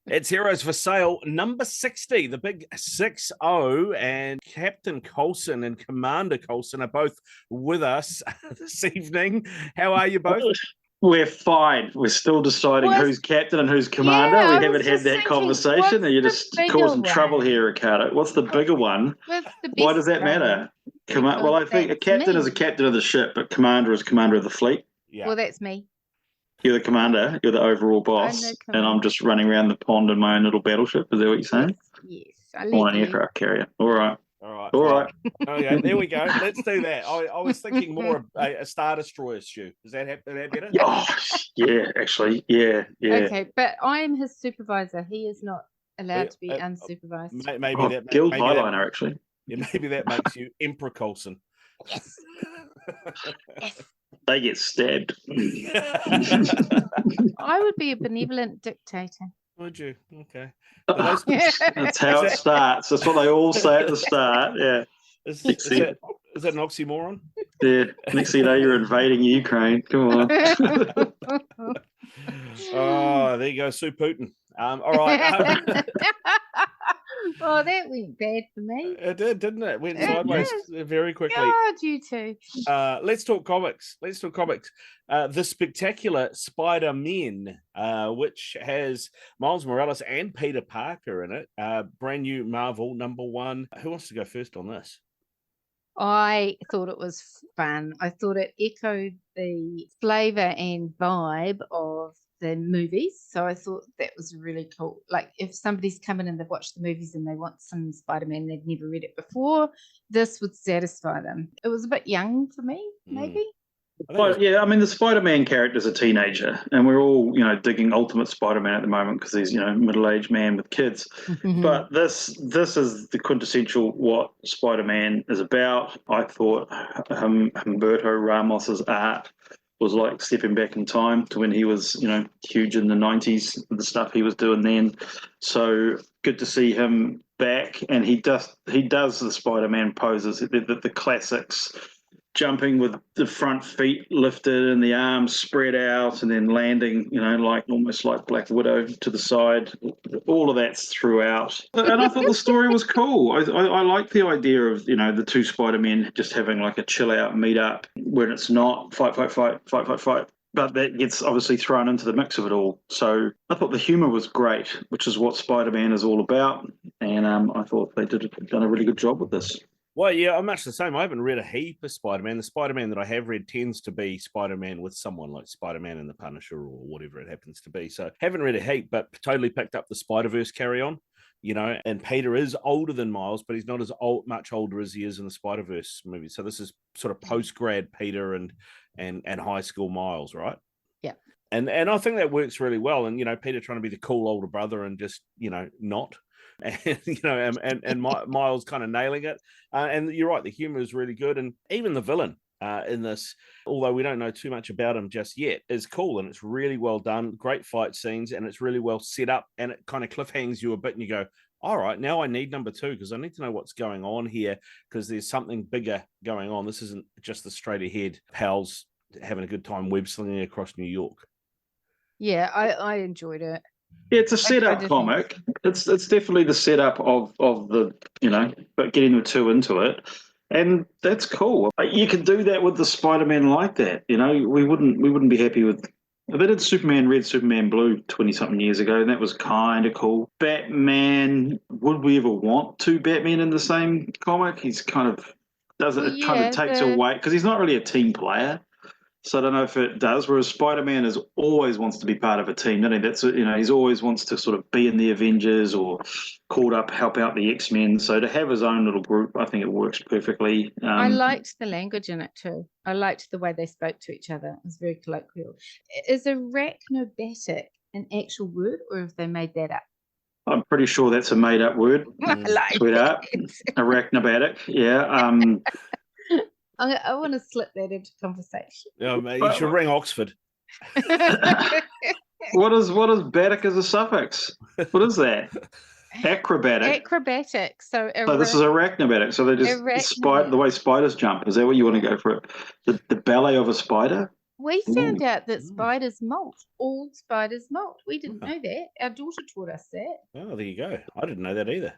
It's Heroes for Sale number 60, the big 6-0, and Captain Coulson and Commander Coulson are both with us this evening. How are you both? We're fine. We're still deciding who's captain and who's commander. Yeah, we haven't had that conversation, and you're just causing trouble here, Ricardo. What's the bigger one? Why does that matter? Well, I think a captain is a captain of the ship, but commander is commander of the fleet. Yeah. Well, that's me. You're the commander. You're the overall boss, and I'm just running around the pond in my own little battleship. Is that what you're saying? Yes. On an aircraft carrier. All right. Okay, there we go. Let's do that. I was thinking more of a Star Destroyer, Stu. Is that better? Oh, yeah, actually. Yeah. Okay, but I am his supervisor. He is not allowed to be unsupervised. Maybe that guild highliner, actually. Yeah, maybe that makes you Emperor Coulson. Yes. Yes. They get stabbed. I would be a benevolent dictator. Would you? Okay. That's how it starts. That's what they all say at the start. Yeah. Is that an oxymoron? Yeah. Next thing you know, you're invading Ukraine. Come on. Oh, there you go, Sue Putin. All right. Oh, that went bad for me. It did, didn't it? It went sideways very quickly. God, you too. Let's talk comics. The Spectacular Spider-Men, which has Miles Morales and Peter Parker in it. Brand new Marvel #1. Who wants to go first on this? I thought it was fun. I thought it echoed the flavour and vibe of the movies. So I thought that was really cool. Like if somebody's coming and they've watched the movies and they want some Spider-Man, they've never read it before, this would satisfy them. It was a bit young for me, maybe. Well, yeah, I mean, the Spider-Man character's a teenager, and we're all, digging Ultimate Spider-Man at the moment because he's, middle-aged man with kids. But this is the quintessential what Spider-Man is about. I thought Humberto Ramos's art was like stepping back in time to when he was, huge in the 90s, the stuff he was doing then. So good to see him back, and he does the Spider-Man poses, the classics. Jumping with the front feet lifted and the arms spread out and then landing, like almost like Black Widow to the side. All of that's throughout. And I thought the story was cool. I like the idea of, the two Spider-Men just having like a chill out meet up when it's not fight. But that gets obviously thrown into the mix of it all. So I thought the humour was great, which is what Spider-Man is all about. And I thought they done a really good job with this. Well, yeah, I'm much the same. I haven't read a heap of Spider-Man. The Spider-Man that I have read tends to be Spider-Man with someone like Spider-Man and the Punisher or whatever it happens to be. So haven't read a heap, but totally picked up the Spider-Verse carry-on, and Peter is older than Miles, but he's not as much older as he is in the Spider-Verse movie. So this is sort of post-grad Peter and high school Miles, right? Yeah. And I think that works really well. And, Peter trying to be the cool older brother and just, not. And Miles kind of nailing it. And you're right, the humor is really good. And even the villain in this, although we don't know too much about him just yet, is cool. And it's really well done. Great fight scenes. And it's really well set up. And it kind of cliffhangs you a bit. And you go, all right, now I need #2 because I need to know what's going on here because there's something bigger going on. This isn't just the straight ahead pals having a good time web slinging across New York. Yeah, I enjoyed it. Yeah, it's a setup comic. It's definitely the setup of the, but getting the two into it. And that's cool. You can do that with the Spider-Man like that. We wouldn't be happy with. They did Superman Red, Superman Blue 20-something years ago, and that was kind of cool. Batman, would we ever want two Batmen in the same comic? He's kind of takes away because he's not really a team player. So I don't know if it does. Whereas Spider-Man always wants to be part of a team, doesn't he? That's he's always wants to sort of be in the Avengers or called up help out the X-Men. So to have his own little group, I think it works perfectly. I liked the language in it too. I liked the way they spoke to each other. It was very colloquial. Is arachnobatic an actual word, or have they made that up? I'm pretty sure that's a made-up word. Sweet up. Arachnobatic, yeah. I want to slip that into conversation. Yeah, you should ring Oxford. What is batic as a suffix? What is that? Acrobatic. Acrobatic. So this is arachnobatic. So they just the way spiders jump. Is that what you want to go for? The ballet of a spider? We found out that Ooh. spiders molt. All spiders molt. We didn't Oh. know that. Our daughter taught us that. Oh, there you go. I didn't know that either.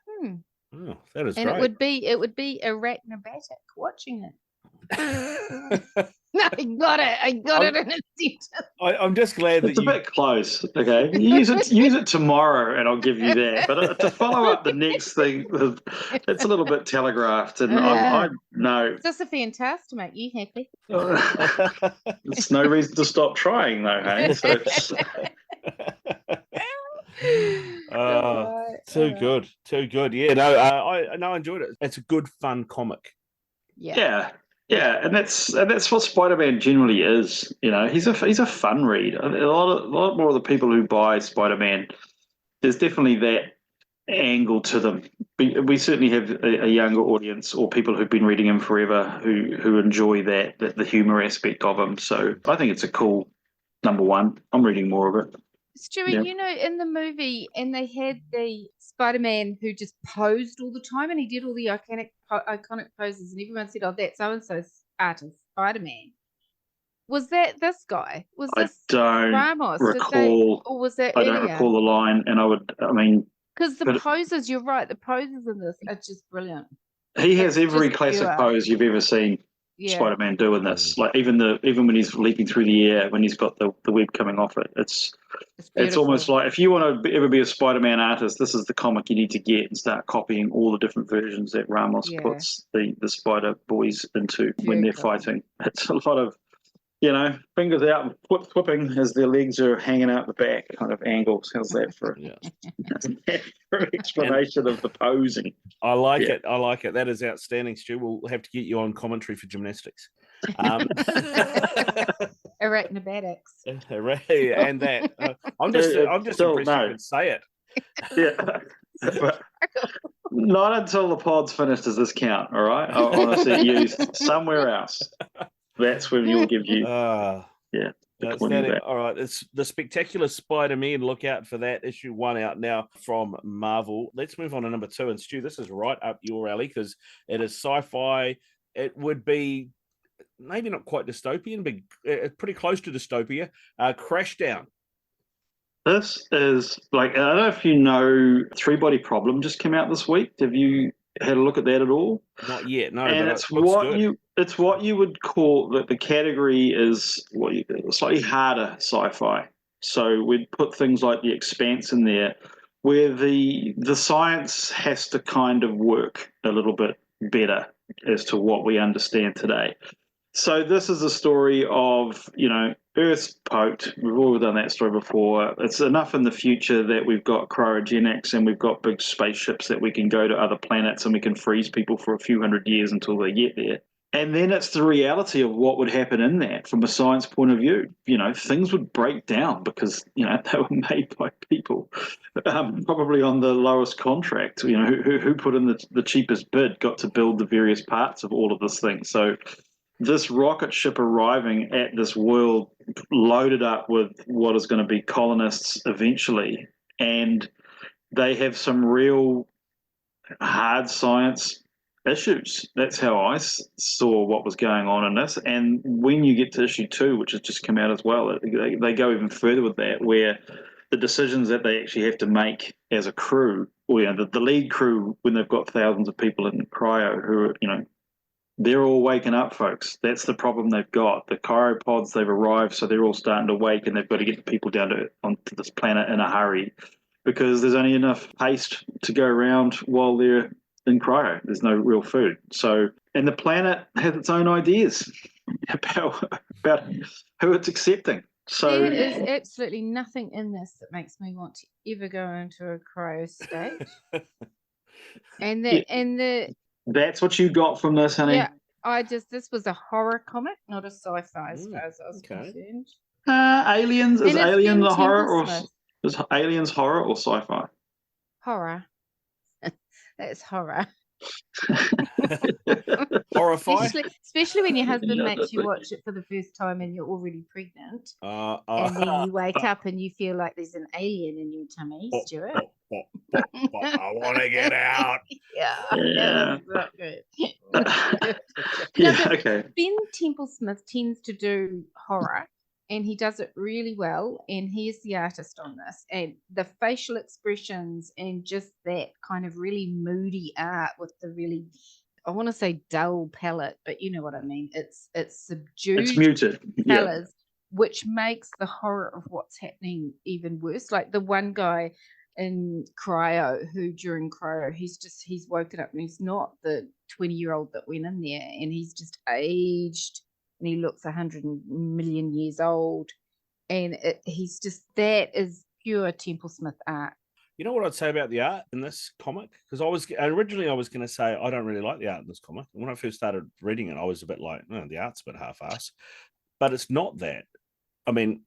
Oh, that is And great. it would be arachnobatic watching it. No, I got it in a sentence. I'm just glad that It's a bit close. Okay, use it tomorrow, and I'll give you that. But to follow up the next thing, it's a little bit telegraphed, and I know. It's just a fantastic to make you happy. There's no reason to stop trying, though. Hey, so too good. Yeah, no, I enjoyed it. It's a good, fun comic. Yeah, and that's what Spider-Man generally is. You know, he's a fun read. A lot more of the people who buy Spider-Man, there's definitely that angle to them. We certainly have a younger audience, or people who've been reading him forever, who enjoy the humor aspect of him. So I think it's a cool number one. I'm reading more of it. Stewie, you know, in the movie, and they had the Spider-Man who just posed all the time, and he did all the iconic poses, and everyone said, "Oh, that's so and so's artist, Spider-Man." Was that this guy? Was this Ramos? Recall, or was that I earlier? don't recall the line, and because the poses, you're right, the poses in this are just brilliant. He has every classic pose you've ever seen Spider-Man do in this. Like even when he's leaping through the air, when he's got the web coming off it, it's almost like if you want to ever be a Spider-Man artist, this is the comic you need to get and start copying all the different versions that Ramos puts the Spider Boys into when they're fighting. It's a lot of, fingers out and whipping as their legs are hanging out the back kind of angles. How's that for an explanation of the posing? I like it. That is outstanding, Stu. We'll have to get you on commentary for gymnastics. Arachnobatics. And that. I'm just impressed you can say it. Yeah. Not until the pod's finished does this count, all right? I want to see it used somewhere else. That's when you'll give you... All right, it's the Spectacular Spider-Man. Look out for that. Issue 1 out now from Marvel. Let's move on to number 2. And Stu, this is right up your alley because it is sci-fi. It would be maybe not quite dystopian, but pretty close to dystopia. Crashdown. This is like, I don't know if you know, Three Body Problem just came out this week. Have you had a look at that at all? Not yet, no. And it's what you would call that the category is slightly harder sci-fi. So we'd put things like The Expanse in there, where the science has to kind of work a little bit better as to what we understand today. So this is a story of, Earth's poked. We've all done that story before. It's enough in the future that we've got cryogenics and we've got big spaceships that we can go to other planets and we can freeze people for a few hundred years until they get there. And then it's the reality of what would happen in that from a science point of view. Things would break down because, they were made by people, probably on the lowest contract, who put in the cheapest bid got to build the various parts of all of this thing. So this rocket ship arriving at this world loaded up with what is going to be colonists eventually, and they have some real hard science issues. That's how I saw what was going on in this. And when you get to issue 2, which has just come out as well, they go even further with that, where the decisions that they actually have to make as a crew, or the lead crew, when they've got thousands of people in cryo who are, they're all waking up, folks. That's the problem they've got. The cryopods, they've arrived, so they're all starting to wake, and they've got to get the people down onto this planet in a hurry because there's only enough paste to go around while they're in cryo. There's no real food. So, and the planet has its own ideas about who it's accepting. So there is absolutely nothing in this that makes me want to ever go into a cryo state. That's what you got from this, honey? Yeah, this was a horror comic, not a sci-fi as far as I was concerned. Aliens, is Alien the horror, or is Aliens horror or sci-fi? Horror. That's horror. Horrifying. Especially when your husband makes you watch it for the first time and you're already pregnant. And then you wake up and you feel like there's an alien in your tummy, Stuart. I want to get out. Yeah. That's not good. Okay. Ben Templesmith tends to do horror, and he does it really well, and he is the artist on this. And the facial expressions and just that kind of really moody art with the really, I want to say dull palette, but you know what I mean. It's subdued. It's muted. Colors, which makes the horror of what's happening even worse. Like the one guy in Cryo, who during Cryo, he's woken up and he's not the 20-year-old that went in there, and he's just aged, and he looks 100 million years old, and he's just, that is pure Templesmith art. You know what I'd say about the art in this comic? Because originally I was going to say I don't really like the art in this comic. And when I first started reading it, I was a bit like, no, the art's a bit half-assed. But it's not that. I mean,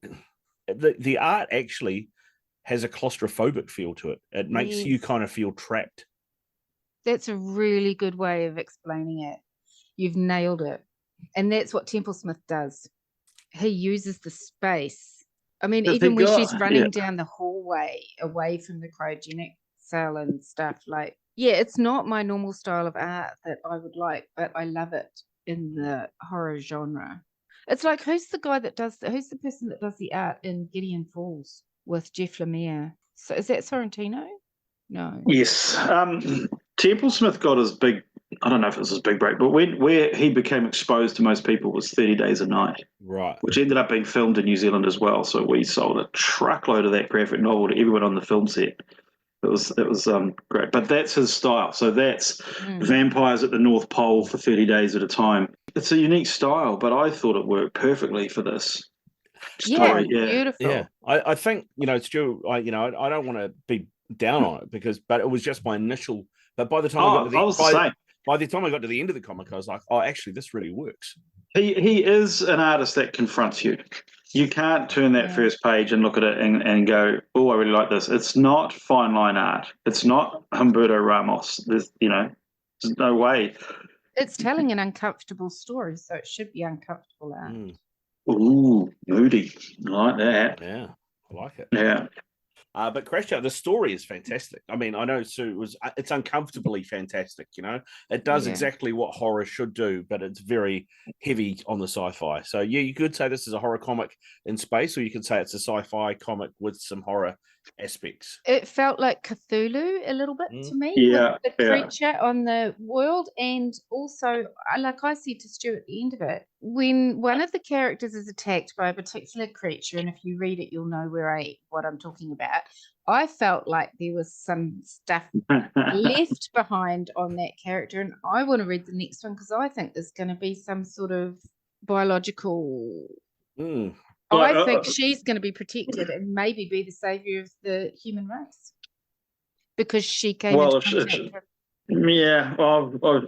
the art actually has a claustrophobic feel to it. It makes you kind of feel trapped. That's a really good way of explaining it. You've nailed it. And that's what Templesmith does. He uses the space. I mean, even when she's running down the hallway away from the cryogenic cell and stuff, like, it's not my normal style of art that I would like, but I love it in the horror genre. It's like, who's the person that does the art in Gideon Falls with Jeff Lemire? So is that Sorrentino? No. Yes. Templesmith got his big, I don't know if it was his big break, but where he became exposed to most people was 30 Days a Night. Right. Which ended up being filmed in New Zealand as well. So we sold a truckload of that graphic novel to everyone on the film set. It was great. But that's his style. So that's vampires at the North Pole for 30 days at a time. It's a unique style, but I thought it worked perfectly for this story. Beautiful. Yeah. I think, Stu, I don't want to be down on it but it was just my initial. But by the time by the time I got to the end of the comic, I was like, oh, actually, this really works. He is an artist that confronts you. You can't turn that first page and look at it and go, oh, I really like this. It's not fine line art. It's not Humberto Ramos. There's no way. It's telling an uncomfortable story, so it should be uncomfortable art. Ooh, moody. I like that. Yeah, I like it. Yeah. But Crashdown, the story is fantastic. I mean, I know Sue it's uncomfortably fantastic, It does exactly what horror should do, but it's very heavy on the sci-fi. So you could say this is a horror comic in space, or you could say it's a sci-fi comic with some horror aspects. It felt like Cthulhu a little bit to me. Yeah. With the creature on the world, and also, like I said to Stu at the end of it, when one of the characters is attacked by a particular creature, and if you read it, you'll know what I'm talking about. I felt like there was some stuff left behind on that character, and I want to read the next one because I think there's going to be some sort of biological. I think she's going to be protected and maybe be the savior of the human race because she came into contact with. Yeah,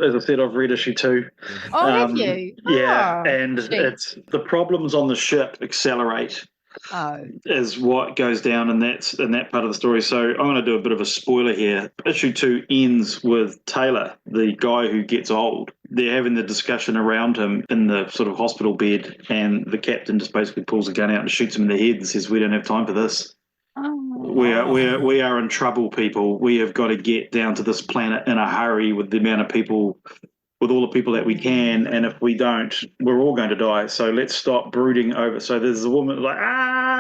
as I said, I've read issue 2. Oh, have you? Yeah, and it's the problems on the ship accelerate. Is what goes down in that part of the story. So I'm going to do a bit of a spoiler here. Issue 2 ends with Taylor, the guy who gets old. They're having the discussion around him in the sort of hospital bed, and the captain just basically pulls a gun out and shoots him in the head and says, "We don't have time for this. We are in trouble, people. We have got to get down to this planet in a hurry with the amount of people." With all the people that we can, and if we don't, we're all going to die. So let's stop brooding over. So there's a woman like,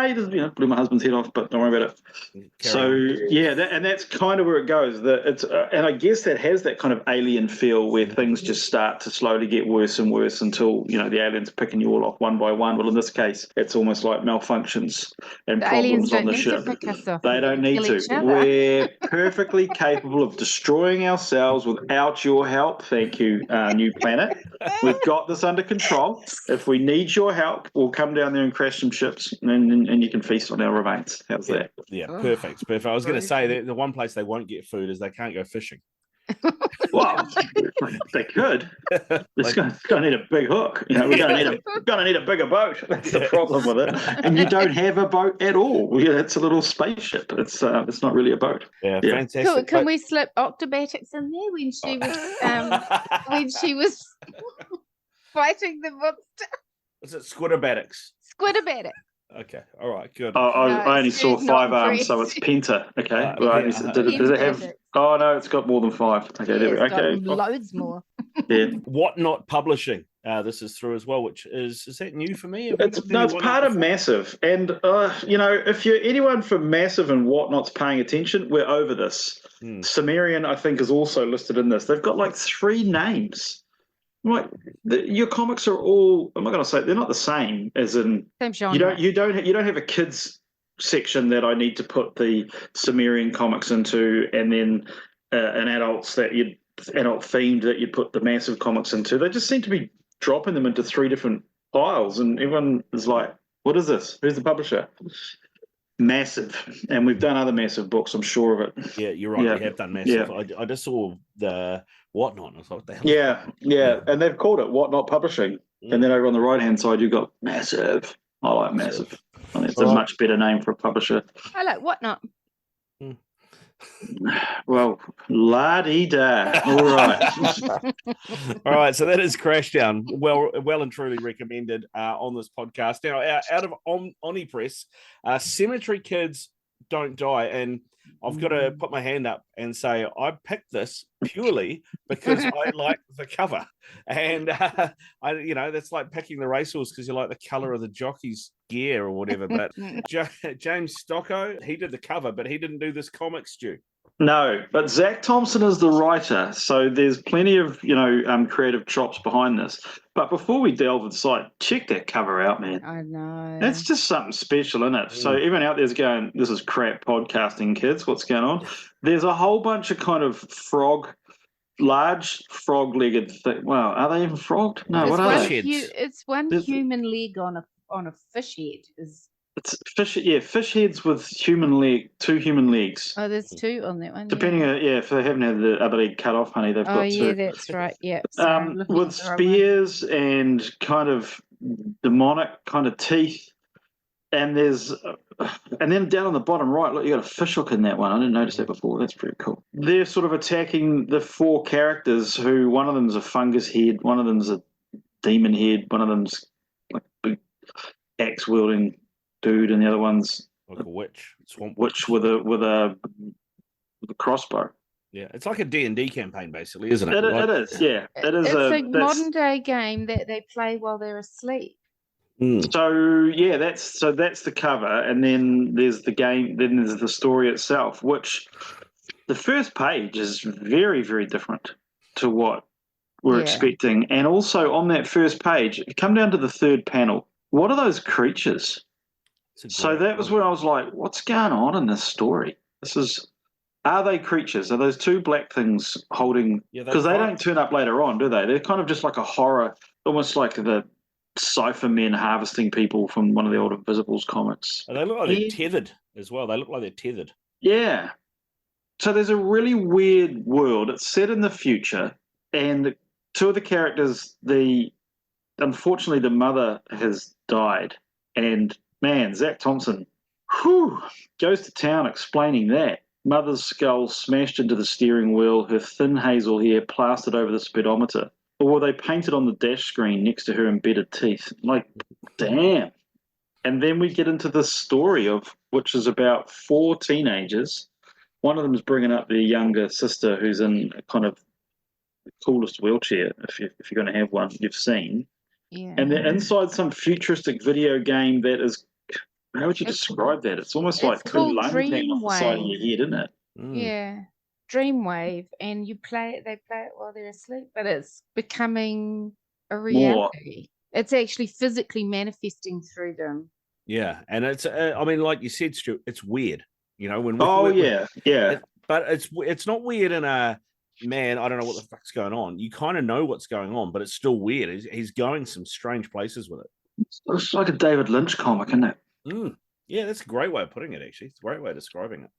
he just blew my husband's head off, but don't worry about it. That's kind of where it goes. And I guess that has that kind of alien feel where things just start to slowly get worse and worse until the aliens are picking you all off one by one. Well, in this case, it's almost like malfunctions and the problems on the ship. They don't need to. We're perfectly capable of destroying ourselves without your help. Thank you. New planet. We've got this under control. If we need your help, we'll come down there and crash some ships, and you can feast on our remains. How's that? Yeah, perfect. I was going to say that the one place they won't get food is they can't go fishing. Well, they could. It's going to need a big hook. We're going to need a bigger boat. That's the problem with it. And you don't have a boat at all. It's a little spaceship. It's not really a boat. Yeah. Fantastic. Can we slip Octobatics in there when she was fighting the monster? Is it Squidabatics? Squidabatics. Okay, all right, good. I only saw 5 arms, so it's Penta. Okay, does it have? Oh no, it's got more than 5. Okay, there we go. Okay, loads more. Yeah. What Not Publishing? this is through as well, which is that new for me? It's part of Massive, and if you're anyone from Massive and Whatnot's paying attention, we're over this. Sumerian, I think, is also listed in this. They've got like 3 names. Like your comics are all. I'm not going to say they're not the same. As in, same genre. You don't have a kids section that I need to put the Sumerian comics into, and then an adult themed that you put the Massive comics into. They just seem to be dropping them into 3 different piles, and everyone is like, "What is this? Who's the publisher?" Massive, and we've done other Massive books. I'm sure of it. Yeah, you're right. We have done Massive. I just saw the Whatnot. And I thought, what the hell? Yeah, and they've called it Whatnot Publishing. And then over on the right-hand side, you've got Massive. I like Massive. I think it's a much better name for a publisher. I like Whatnot. Well, la-dee-da. All right. All right, so that is Crashdown. Well and truly recommended on this podcast. Now, out of Omnipress, Cemetary Kids Don't Die. And I've got to put my hand up and say I picked this purely because I like the cover. And, that's like picking the racehorse because you like the colour of the jockey's gear or whatever. But James Stocko, he did the cover, but he didn't do this comic, Stu. No, but Zac Thompson is the writer, so there's plenty of creative chops behind this. But before we delve inside, check that cover out, man. I know. That's just something special, isn't it? So everyone out there's going, "This is crap podcasting, kids. What's going on?" There's a whole bunch of kind of large frog-legged thing. Wow, are they even frogged? No, what are they? It's one human leg on a fish head. It's fish heads with 2 human legs. Oh, there's 2 on that one. Depending on, if they haven't had the other leg cut off, honey, they've got 2. Oh, yeah, that's right, yeah. With spears and kind of demonic kind of teeth. And then down on the bottom right, look, you got a fish hook in that one. I didn't notice that before. That's pretty cool. They're sort of attacking the 4 characters who, one of them's a fungus head, one of them's a demon head, one of them's like a big axe-wielding dude, and the other one's like a witch, swamp witch with a crossbow. Yeah, it's like a D&D campaign, basically, isn't it? It is, yeah. It's a modern day game that they play while they're asleep. So that's the cover, and then there's the game. Then there's the story itself, which the first page is very, very different to what we're expecting. And also on that first page, if you come down to the 3rd panel, what are those creatures? So that was where I was like, what's going on in this story? Are they creatures? Are those 2 black things holding? Because they don't turn up later on, do they? They're kind of just like a horror, almost like the cipher men harvesting people from one of the old Invisibles comics. And they look like they're tethered as well. They look like they're tethered. Yeah. So there's a really weird world. It's set in the future, and 2 of the characters, unfortunately, the mother has died, and man, Zac Thompson, goes to town explaining that. Mother's skull smashed into the steering wheel, her thin hazel hair plastered over the speedometer. Or they painted on the dash screen next to her embedded teeth. Like, damn. And then we get into this story which is about 4 teenagers. One of them is bringing up their younger sister who's in a kind of the coolest wheelchair, if you're going to have one, you've seen. Yeah. And they're inside some futuristic video game that is, how would you describe that? It's almost like 2 lungs hanging off the side of your head, isn't it? Yeah. Dreamwave, and they play it while they're asleep, but it's becoming a reality. It's actually physically manifesting through them. Yeah, and it's like you said, Stu, it's weird. When but it's not weird in a man, I don't know what the fuck's going on. You kind of know what's going on, but it's still weird. He's going some strange places with it. It's like a David Lynch comic, isn't it? Yeah, that's a great way of putting it, actually. It's a great way of describing it.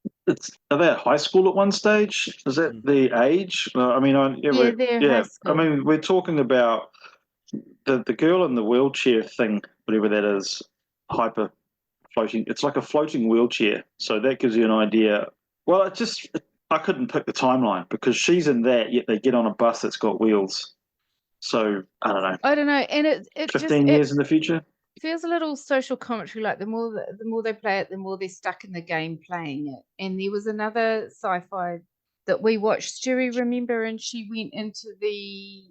Are they at high school at one stage? Is that the age? They're high school. I mean, we're talking about the girl in the wheelchair thing, whatever that is, hyper floating. It's like a floating wheelchair. So that gives you an idea. Well, I couldn't pick the timeline because she's in that, yet they get on a bus that's got wheels. So I don't know. And it 15 years in the future. Feels a little social commentary, like the more they play it, the more they're stuck in the game playing it. And there was another sci-fi that we watched, Stewie, remember, and she went into the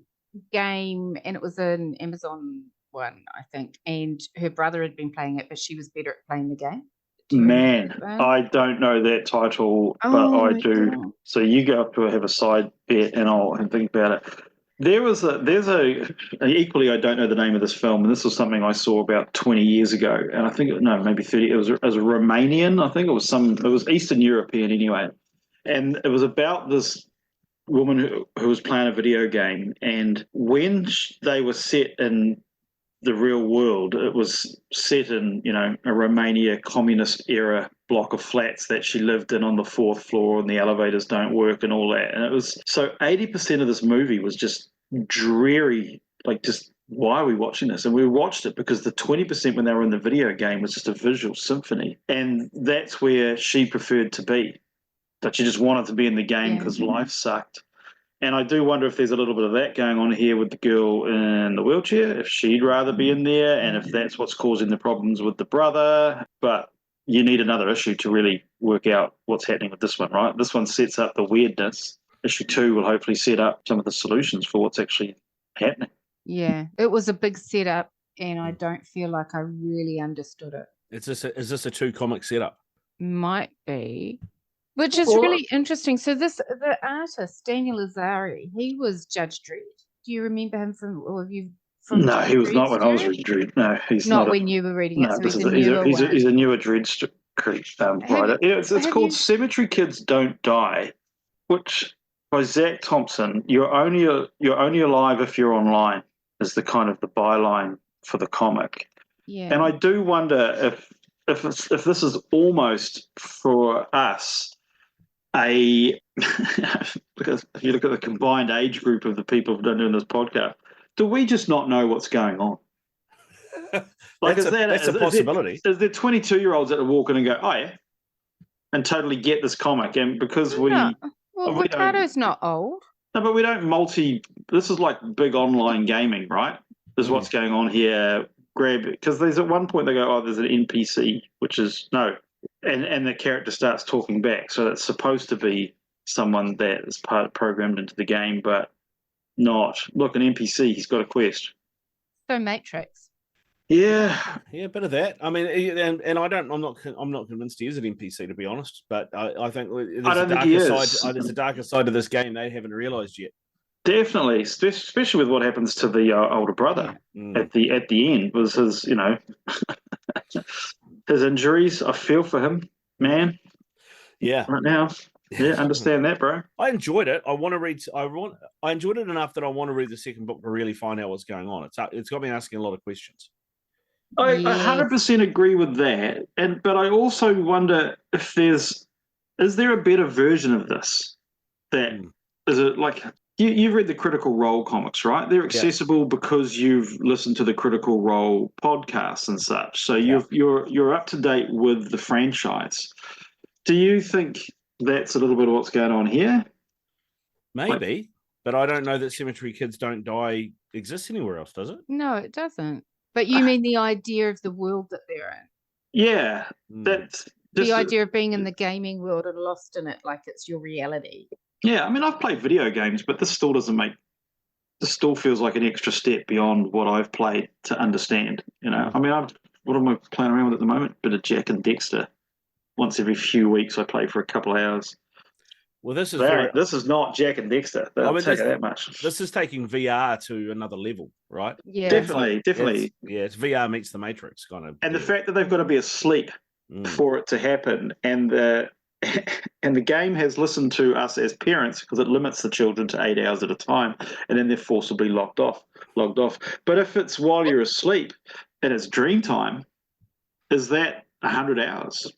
game, and it was an Amazon one, I think. And her brother had been playing it, but she was better at playing the game. Do you remember Man, that one? I don't know that title, but Oh I my do. God. So you go up to have a side bet, and I'll think about it. There's equally, I don't know the name of this film, and this was something I saw about 20 years ago, and I think no, maybe 30. It was a Romanian. I think it was Eastern European anyway, and it was about this woman who was playing a video game, and when they were set in the real world, it was set in a Romania communist era block of flats that she lived in on the fourth floor, and the elevators don't work and all that. And it was so 80% of this movie was just dreary, like just why are we watching this? And we watched it because the 20% when they were in the video game was just a visual symphony, and that's where she preferred to be. That she just wanted to be in the game because life sucked. And I do wonder if there's a little bit of that going on here with the girl in the wheelchair, if she'd rather be in there, and if that's what's causing the problems with the brother. But you need another issue to really work out what's happening with this one, right? This one sets up the weirdness. Issue 2 will hopefully set up some of the solutions for what's actually happening. Yeah, it was a big setup, and I don't feel like I really understood it. Is this a 2-comic setup? Might be. Which is really interesting. So the artist, Daniel Azari, he was Judge Dredd. Do you remember him from No, Judge he was not when I was Dredd? reading Dredd. No, he's Not not. when you were reading it. No, So he's a newer Dredd writer. It's called Cemetary Kids Don't Die, which by Zac Thompson. You're only alive if you're online is the kind of the byline for the comic. Yeah. And I do wonder if this is almost for us if you look at the combined age group of the people who've done doing this podcast, do we just not know what's going on? Like, that's a possibility. Is there 22-year-olds that walk in and go, oh yeah, and totally get this comic? And because well, Ricardo's not old. No, but we don't this is like big online gaming, right? Is what's going on here. Because there's at one point they go, oh, there's an NPC, which is no. And the character starts talking back. So it's supposed to be someone that is programmed into the game, but not. Look, an NPC, he's got a quest. So Matrix. Yeah. Yeah, a bit of that. I mean, and I'm not convinced he is an NPC, to be honest, but I think there's a darker side to this game they haven't realised yet. Definitely, especially with what happens to the older brother at the end, was his his injuries. I feel for him, man. Yeah, right now. Yeah, understand that, bro. I enjoyed it. I enjoyed it enough that I want to read the second book to really find out what's going on. It's got me asking a lot of questions. I 100% agree with that, but I also wonder if is there a better version of this? That is it like. You've read the Critical Role comics, right? They're accessible because you've listened to the Critical Role podcasts and such. So you're up to date with the franchise. Do you think that's a little bit of what's going on here? Maybe, but I don't know that Cemetary Kids Don't Die exists anywhere else, does it? No, it doesn't. But you mean the idea of the world that they're in? Yeah, that's the idea of being in the gaming world and lost in it, like it's your reality. Yeah, I mean, I've played video games, but this still feels like an extra step beyond what I've played to understand. I mean, what am I playing around with at the moment? Bit of Jack and Dexter. Once every few weeks, I play for a couple of hours. Well, this is not Jack and Dexter. I'll take it that much. This is taking VR to another level, right? Yeah, definitely. It's VR meets the Matrix kind of. And the fact that they've got to be asleep for it to happen, and the game has listened to us as parents because it limits the children to 8 hours at a time, and then they're forcibly logged off. But if it's while you're asleep and it's dream time, is that 100 hours?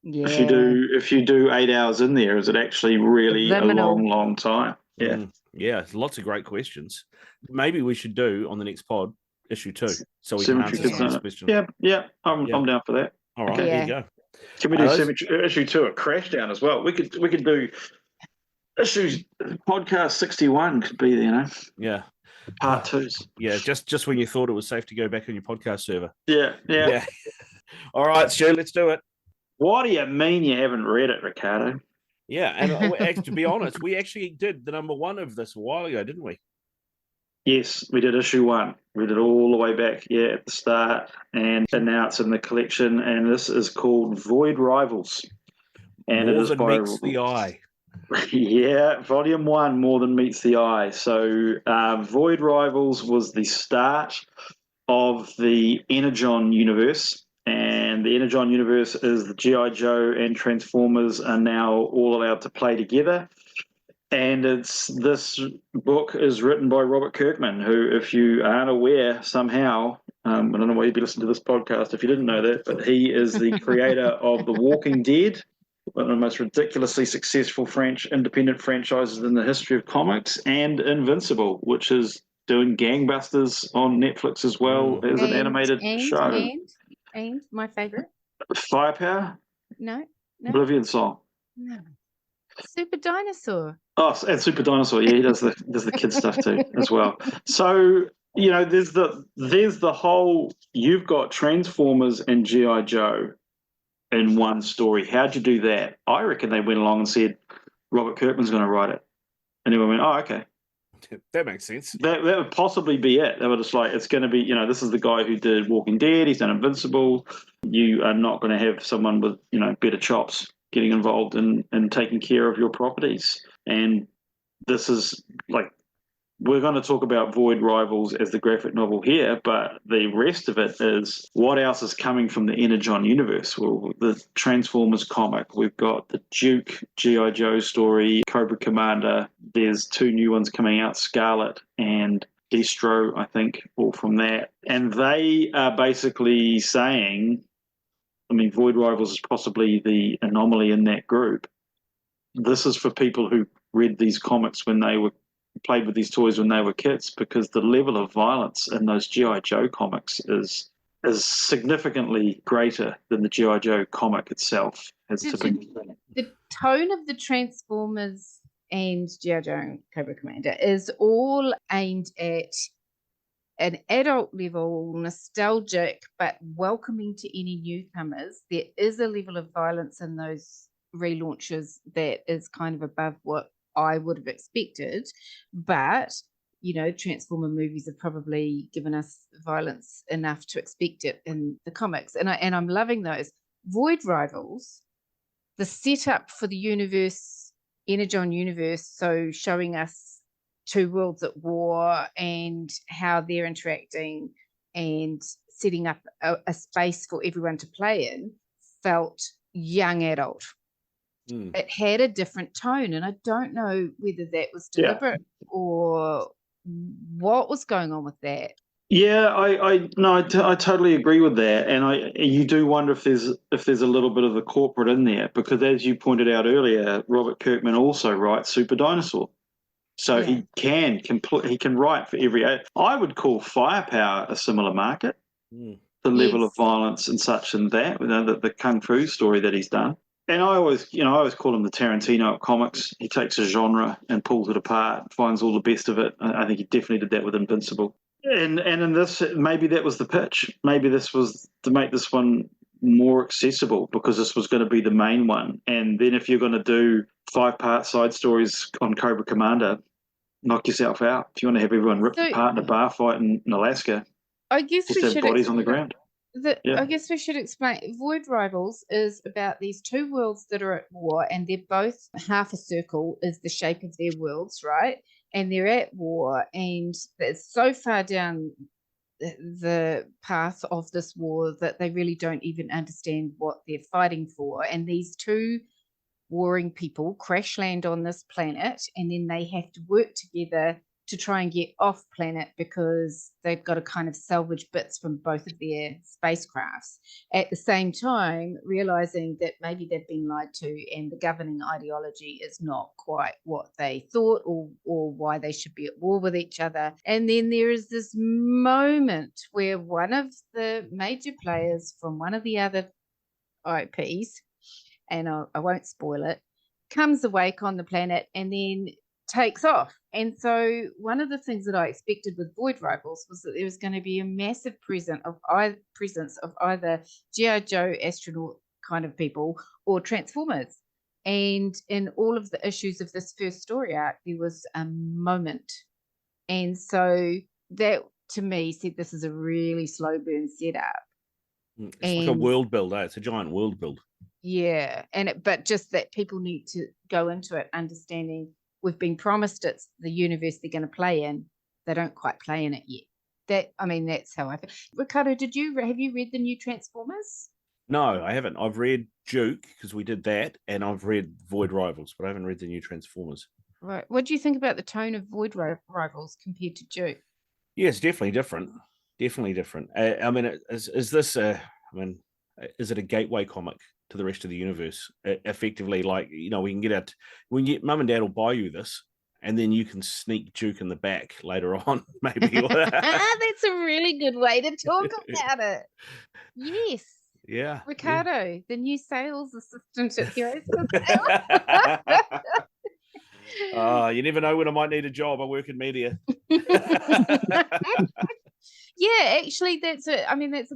Yeah. If you do 8 hours in there, is it actually really a long time? Yeah. Yeah, lots of great questions. Maybe we should do on the next pod issue 2, so we can answer some of these questions. Yeah, I'm down for that. All right, there you go. Can we do issue 2 of Crashdown as well? We could do issues podcast 61 could be there, Yeah. Part 2s. Yeah, just when you thought it was safe to go back on your podcast server. Yeah. All right, Stu, let's do it. What do you mean you haven't read it, Ricardo? Yeah, and to be honest, we actually did the number 1 of this a while ago, didn't we? Yes, we did issue 1. We did all the way back, at the start, and now it's in the collection, and this is called Void Rivals. And More it is than by meets the eye. Yeah, Volume 1, More Than Meets the Eye. So Void Rivals was the start of the Energon universe, and the Energon universe is the G.I Joe and Transformers are now all allowed to play together. And this book is written by Robert Kirkman, who, if you aren't aware somehow, I don't know why you'd be listening to this podcast if you didn't know that, but he is the creator of The Walking Dead, one of the most ridiculously successful independent franchises in the history of comics, and Invincible, which is doing gangbusters on Netflix as well as an animated show. And my favorite? Firepower? No. Oblivion Song. No. Super Dinosaur. Oh, and Super Dinosaur, yeah, he does the kid stuff too as well. So there's the whole. You've got Transformers and G.I Joe in one story. How'd you do that? I reckon they went along and said Robert Kirkman's going to write it, and everyone went, "Oh, okay." That makes sense. That would possibly be it. They were just like, it's going to be, this is the guy who did Walking Dead. He's done Invincible. You are not going to have someone with, better chops getting involved in taking care of your properties. And this is like, we're going to talk about Void Rivals as the graphic novel here, but the rest of it is what else is coming from the Energon universe. Well, the Transformers comic, we've got the Duke G.I. Joe story, Cobra Commander. There's 2 new ones coming out, Scarlet and Destro, I think, all from that. And they are basically saying, Void Rivals is possibly the anomaly in that group. This is for people who read these comics when they were played with these toys when they were kids, because the level of violence in those G.I. Joe comics is significantly greater than the G.I. Joe comic itself. The tone of the Transformers and G.I. Joe and Cobra Commander is all aimed at an adult level, nostalgic, but welcoming to any newcomers. There is a level of violence in those relaunches that is kind of above what I would have expected, but Transformer movies have probably given us violence enough to expect it in the comics, and I'm loving those. Void Rivals, the setup for the universe, Energon universe, so showing us 2 worlds at war and how they're interacting and setting up a space for everyone to play in, felt young adult. It had a different tone, and I don't know whether that was deliberate or what was going on with that. Yeah, I totally agree with that, and you do wonder if there's a little bit of the corporate in there, because as you pointed out earlier, Robert Kirkman also writes Super Dinosaur, so he can write for every. I would call Firepower a similar market. The level of violence and such, and that the kung fu story that he's done. And I always call him the Tarantino of comics. He takes a genre and pulls it apart, finds all the best of it. I think he definitely did that with Invincible. And in this, maybe that was the pitch. Maybe this was to make this one more accessible, because this was going to be the main one. And then if you're going to do 5-part side stories on Cobra Commander, knock yourself out. If you want to have everyone ripped apart in a bar fight in Alaska, I guess just have bodies on the ground. I guess we should explain. Void Rivals is about these 2 worlds that are at war, and they're both half a circle is the shape of their worlds, right? And they're at war, and it's so far down the path of this war that they really don't even understand what they're fighting for. And these 2 warring people crash land on this planet, and then they have to work together to try and get off planet, because they've got to kind of salvage bits from both of their spacecrafts, at the same time realizing that maybe they've been lied to and the governing ideology is not quite what they thought, or why they should be at war with each other. And then there is this moment where one of the major players from one of the other IPs, and I won't spoil it, comes awake on the planet and then takes off. And so one of the things that I expected with Void Rivals was that there was going to be a massive presence of either G.I. Joe astronaut kind of people or Transformers. And in all of the issues of this first story arc, there was a moment And so that, to me, said this is a really slow burn setup. It's like a world build, eh? It's a giant world build. Yeah, but just that people need to go into it understanding we've been promised it's the universe they're going to play in. They don't quite play in it yet. That's how I feel. Ricardo, have you read the new Transformers? No, I haven't. I've read Duke because we did that, and I've read Void Rivals, but I haven't read the new Transformers. Right. What do you think about the tone of Void Rivals compared to Duke? Yeah, it's definitely different. Definitely different. I mean, is this is it a gateway comic to the rest of the universe? Effectively, like, we can get Mum and Dad will buy you this, and then you can sneak Duke in the back later on, maybe. That's a really good way to talk about it. Yes. Yeah. Ricardo, the new sales assistant at Heroes for Sale. You never know when I might need a job. I work in media. Yeah, actually, that's a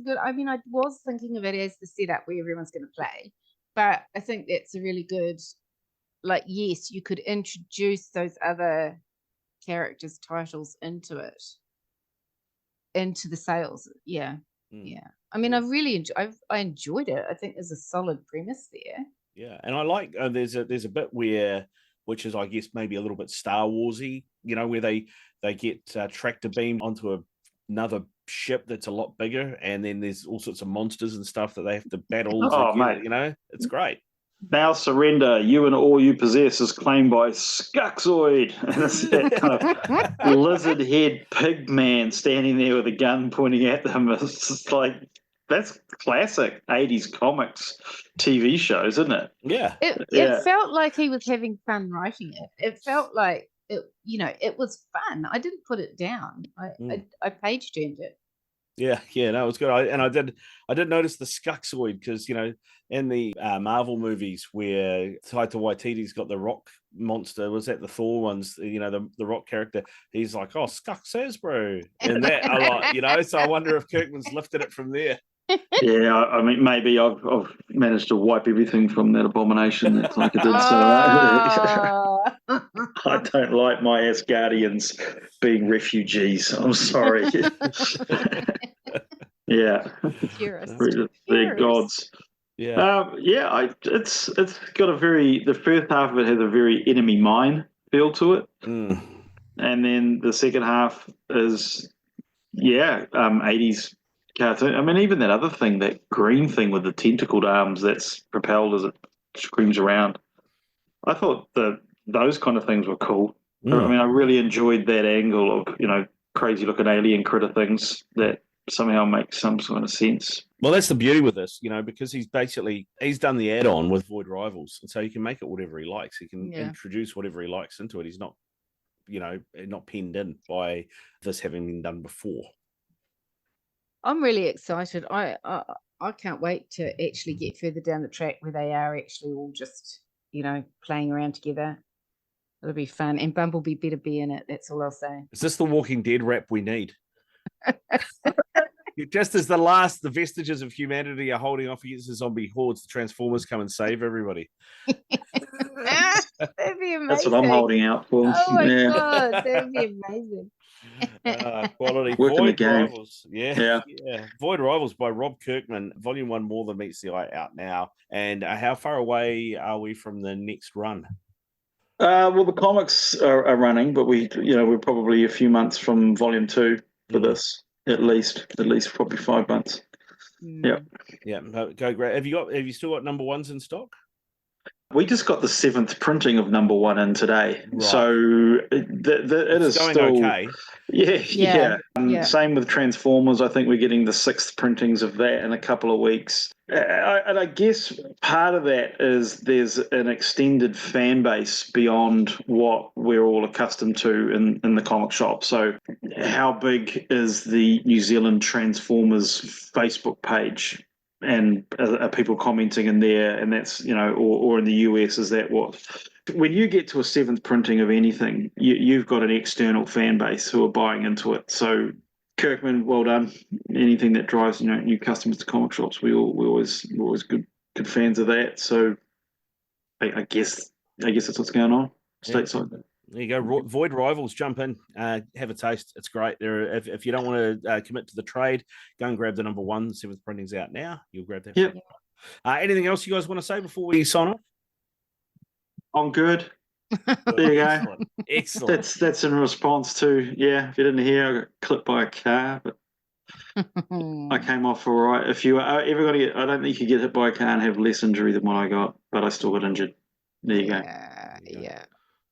good. I was thinking of it as the setup where everyone's going to play, but I think that's a really good. Like, yes, you could introduce those other characters' titles into the sales. Yeah, yeah. I mean, I enjoyed it. I think there's a solid premise there. Yeah, and I like there's a bit which is, I guess, maybe a little bit Star Warsy, where they get tractor beamed onto another ship that's a lot bigger, and then there's all sorts of monsters and stuff that they have to battle. Mate. It's great. Now surrender, you and all you possess is claimed by Skuxoid. And it's that kind of lizard head pig man standing there with a gun pointing at them. It's just like, that's classic 80s comics TV shows, isn't it? Yeah. It felt like he was having fun writing it. It felt like it was fun. I didn't put it down. I page turned it. Yeah, no, it was good. I did notice the Skuxoid because, in the Marvel movies where Taika Waititi's got the rock monster, was that the Thor ones, the rock character, he's like, oh, Skux says, bro. And that a lot, so I wonder if Kirkman's lifted it from there. Yeah, I mean, maybe I've managed to wipe everything from that abomination that Taika did. So I don't like my Asgardians being refugees. I'm sorry. Yeah, they're gods. Yeah, it's got the first half of it has a very Enemy Mine feel to it, and then the second half is 80s cartoon. I mean, even that other thing, that green thing with the tentacled arms that's propelled as it screams around. I thought those kind of things were cool. I mean, I really enjoyed that angle of crazy looking alien critter things that somehow make some sort of sense. Well, that's the beauty with this, because he's done the add-on with Void Rivals, and so he can make it whatever he likes. He can introduce whatever he likes into it. He's not, not pinned in by this having been done before. I'm really excited. I can't wait to actually get further down the track where they are actually all just, playing around together. It'll be fun, and Bumblebee better be in it. That's all I'll say. Is this the Walking Dead rap we need? Just as the vestiges of humanity are holding off against the zombie hordes, the Transformers come and save everybody. That'd be amazing. That's what I'm holding out for. Oh my god, that'd be amazing. Quality. Void Rivals. Yeah. Void Rivals by Rob Kirkman. Volume 1, More Than Meets the Eye, out now. And how far away are we from the next run? Well, the comics are running, but we're probably a few months from Volume 2 for this. At least probably 5 months. Yeah. Go great. Have you still got number ones in stock? We just got the 7th printing of number 1 in today, right. So it is going still okay. Yeah. Same with Transformers. I think we're getting the 6th printings of that in a couple of weeks. And I guess part of that is there's an extended fan base beyond what we're all accustomed to in the comic shop. So how big is the New Zealand Transformers Facebook page? And are people commenting in there? And that's, or in the US, is that what? When you get to a 7th printing of anything, you've got an external fan base who are buying into it. So Kirkman, well done. Anything that drives new customers to comic shops, we're always good fans of that. So I guess that's what's going on stateside. There you go. Void Rivals, jump in, have a taste. It's great. If you don't want to commit to the trade, go and grab the number 1. 7th printing's out now. You'll grab that. Yep. Anything else you guys want to say before we sign off? I'm good. There you go. Excellent. That's in response to, if you didn't hear, I got clipped by a car, but I came off all right. If you are ever going to get, I don't think you could get hit by a car and have less injury than what I got, but I still got injured. There you go. Yeah.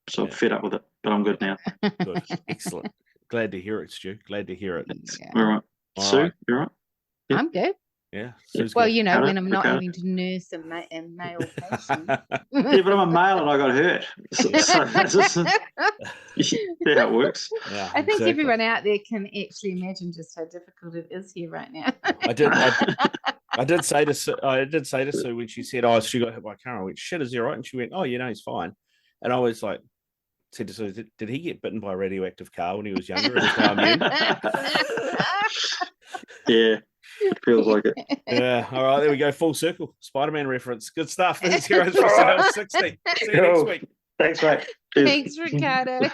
So I'm fed up with it, but I'm good now. Good. Excellent. Glad to hear it, Stu. Glad to hear it. Yeah. All right. Sue, you all right? Yeah. I'm good. Yeah. Well, you know, when I'm not having to nurse a male patient. Yeah, but I'm a male and I got hurt. So that's how it works. Yeah, I think everyone out there can actually imagine just how difficult it is here right now. I did say to Sue when she said, "Oh, she got hit by a car." I went, "Shit, is he all right?" And she went, "Oh, he's fine." And I was like, said to Sue, "Did he get bitten by a radioactive car when he was younger?" Yeah. It feels like it. Yeah. All right. There we go. Full circle. Spider-Man reference. Good stuff. This is Heroes for Sale 60. See you next week. Thanks, mate. Thanks, Ricardo.